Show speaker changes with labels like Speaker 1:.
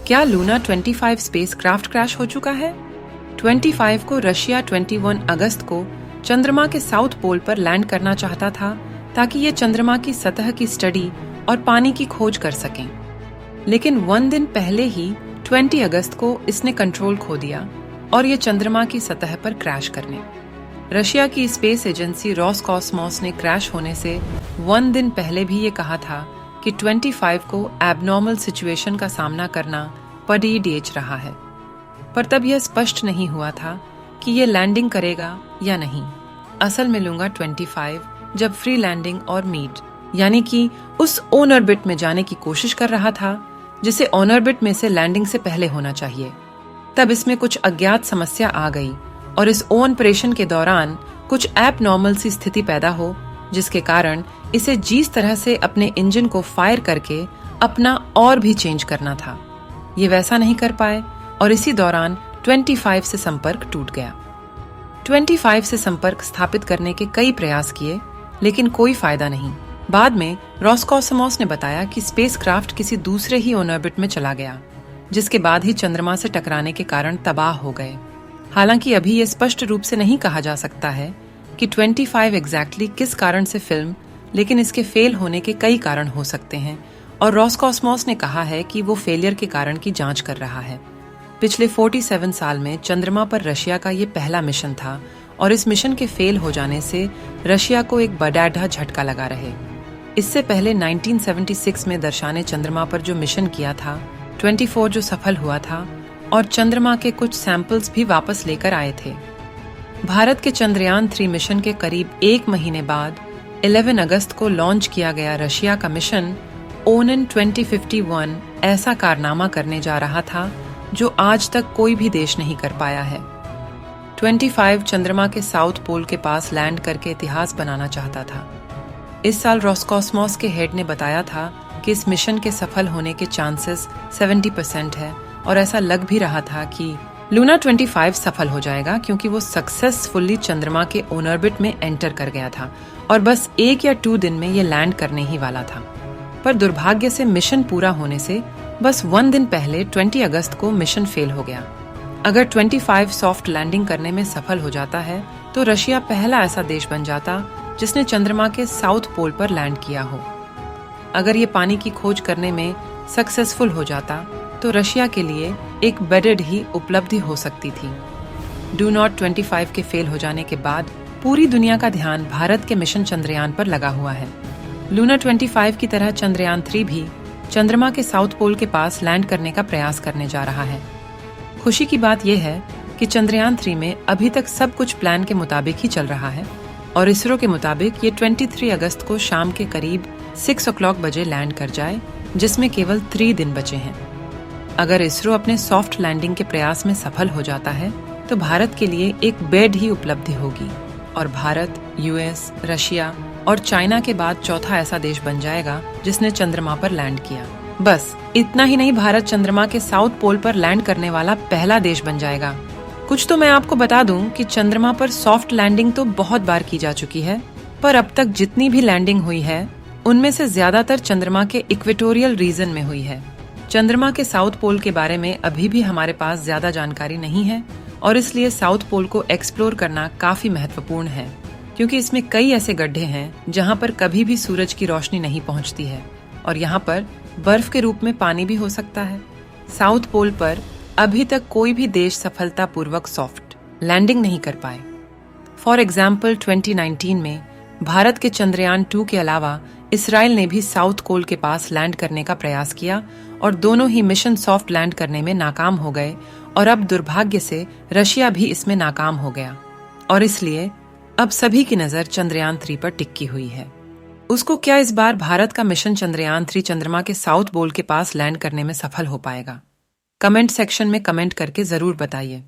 Speaker 1: क्या Luna 25 spacecraft crash हो चुका है? 25 को रशिया 21 अगस्त को चंद्रमा के साउथ पोल पर लैंड करना चाहता था ताकि ये चंद्रमा की सतह की स्टडी और पानी की खोज कर सकें। लेकिन 1 दिन पहले ही 20 अगस्त को इसने कंट्रोल खो दिया और ये चंद्रमा की सतह पर क्रैश करने। रशिया की स्पेस एजेंसी रोसकॉस्मोस ने क्रैश होने से 1 दिन पहले भी ये कहा था कि 25 को एबनॉर्मल सिचुएशन का सामना करना पड़ेगा रहा है, पर तब यह स्पष्ट नहीं हुआ था कि ये लैंडिंग करेगा या नहीं। असल में लूंगा 25 जब फ्री लैंडिंग और मीट यानी कि उस ऑन ऑर्बिट में जाने की कोशिश कर रहा था जिसे ऑन ऑर्बिट में से लैंडिंग से पहले होना चाहिए, तब इसमें कुछ अज्ञात समस्या आ गई और इस ऑपरेशन के दौरान कुछ एबनॉर्मल सी स्थिति पैदा हो जिसके कारण इसे जिस तरह से अपने इंजन को फायर करके अपना और भी चेंज करना था, ये वैसा नहीं कर पाए और इसी दौरान 25 से संपर्क टूट गया। 25 से संपर्क स्थापित करने के कई प्रयास किए लेकिन कोई फायदा नहीं। बाद में रोसकॉस्मोस ने बताया कि स्पेसक्राफ्ट किसी दूसरे ही ऑन ऑर्बिट में चला गया, जिसके बाद ही चंद्रमा से टकराने के कारण तबाह हो गए। हालांकि अभी ये स्पष्ट रूप से नहीं कहा जा सकता है कि 25 एग्जैक्टली किस कारण से फिल्म, लेकिन इसके फेल होने के कई कारण हो सकते हैं और रोसकॉस्मोस ने कहा है कि वो फेलियर के कारण की जांच कर रहा है। पिछले 47 साल में चंद्रमा पर रशिया का ये पहला मिशन था और इस मिशन के फेल हो जाने से रशिया को एक बड़ा झटका लगा रहे। इससे पहले 1976 में दर्शाने चंद्रमा पर जो मिशन किया था 24 जो सफल हुआ था और चंद्रमा के कुछ सैंपल्स भी वापस लेकर आए थे। भारत के चंद्रयान 3 मिशन के करीब 1 महीने बाद 11 अगस्त को लॉन्च किया गया रशिया का मिशन ओनन 2051 ऐसा कारनामा करने जा रहा था जो आज तक कोई भी देश नहीं कर पाया है। 25 चंद्रमा के साउथ पोल के पास लैंड करके इतिहास बनाना चाहता था। इस साल रोसकॉस्मोस के हेड ने बताया था कि इस मिशन के सफल होने के चांसेस 70% है और ऐसा लग भी रहा था कि लूना 25 सफल हो जाएगा क्योंकि वो सक्सेसफुली चंद्रमा के ऑन ऑर्बिट में एंटर कर गया था और बस 1 या 2 दिन में ये लैंड करने ही वाला था। पर दुर्भाग्य से मिशन पूरा होने से बस 1 दिन पहले 20 अगस्त को मिशन फेल हो गया। अगर 25 सॉफ्ट लैंडिंग करने में सफल हो जाता है तो रशिया पहला ऐसा देश बन जाता जिसने चंद्रमा के साउथ पोल पर लैंड किया हो। अगर ये पानी की खोज करने में सक्सेसफुल हो जाता तो रशिया के लिए एक बेडेड ही उपलब्धि हो सकती थी। डू नॉट 25 के फेल हो जाने के बाद पूरी दुनिया का ध्यान भारत के मिशन चंद्रयान पर लगा हुआ है। लूना 25 की तरह चंद्रयान 3 भी चंद्रमा के साउथ पोल के पास लैंड करने का प्रयास करने जा रहा है। खुशी की बात यह है कि चंद्रयान 3 में अभी तक सब कुछ प्लान के मुताबिक ही चल रहा है और इसरो के मुताबिक ये 23 अगस्त को शाम के करीब 6 o'clock बजे लैंड कर जाए, जिसमें केवल 3 दिन बचे हैं। अगर इसरो अपने सॉफ्ट लैंडिंग के प्रयास में सफल हो जाता है तो भारत के लिए एक बेड ही उपलब्धि होगी और भारत, यूएस, रशिया और चाइना के बाद चौथा ऐसा देश बन जाएगा जिसने चंद्रमा पर लैंड किया। बस इतना ही नहीं, भारत चंद्रमा के साउथ पोल पर लैंड करने वाला पहला देश बन जाएगा। कुछ तो मैं आपको बता दूं कि चंद्रमा पर सॉफ्ट लैंडिंग तो बहुत बार की जा चुकी है, पर अब तक जितनी भी लैंडिंग हुई है उनमें से ज्यादातर चंद्रमा के इक्वेटोरियल रीजन में हुई है। चंद्रमा के साउथ पोल के बारे में अभी भी हमारे पास ज्यादा जानकारी नहीं है और इसलिए साउथ पोल को एक्सप्लोर करना काफी महत्वपूर्ण है क्योंकि इसमें कई ऐसे गड्ढे हैं जहां पर कभी भी सूरज की रोशनी नहीं पहुंचती है और यहाँ पर बर्फ के रूप में पानी भी हो सकता है। साउथ पोल पर अभी तक कोई भी देश सफलतापूर्वक सॉफ्ट लैंडिंग नहीं कर पाए। फॉर एग्जाम्पल 2019 में भारत के चंद्रयान 2 के अलावा इसराइल ने भी साउथ पोल के पास लैंड करने का प्रयास किया और दोनों ही मिशन सॉफ्ट लैंड करने में नाकाम हो गए और अब दुर्भाग्य से रशिया भी इसमें नाकाम हो गया और इसलिए अब सभी की नजर चंद्रयान 3 पर टिकी हुई है। उसको क्या इस बार भारत का मिशन चंद्रयान 3 चंद्रमा के साउथ पोल के पास लैंड करने में सफल हो पाएगा? कमेंट सेक्शन में कमेंट करके जरूर बताइए।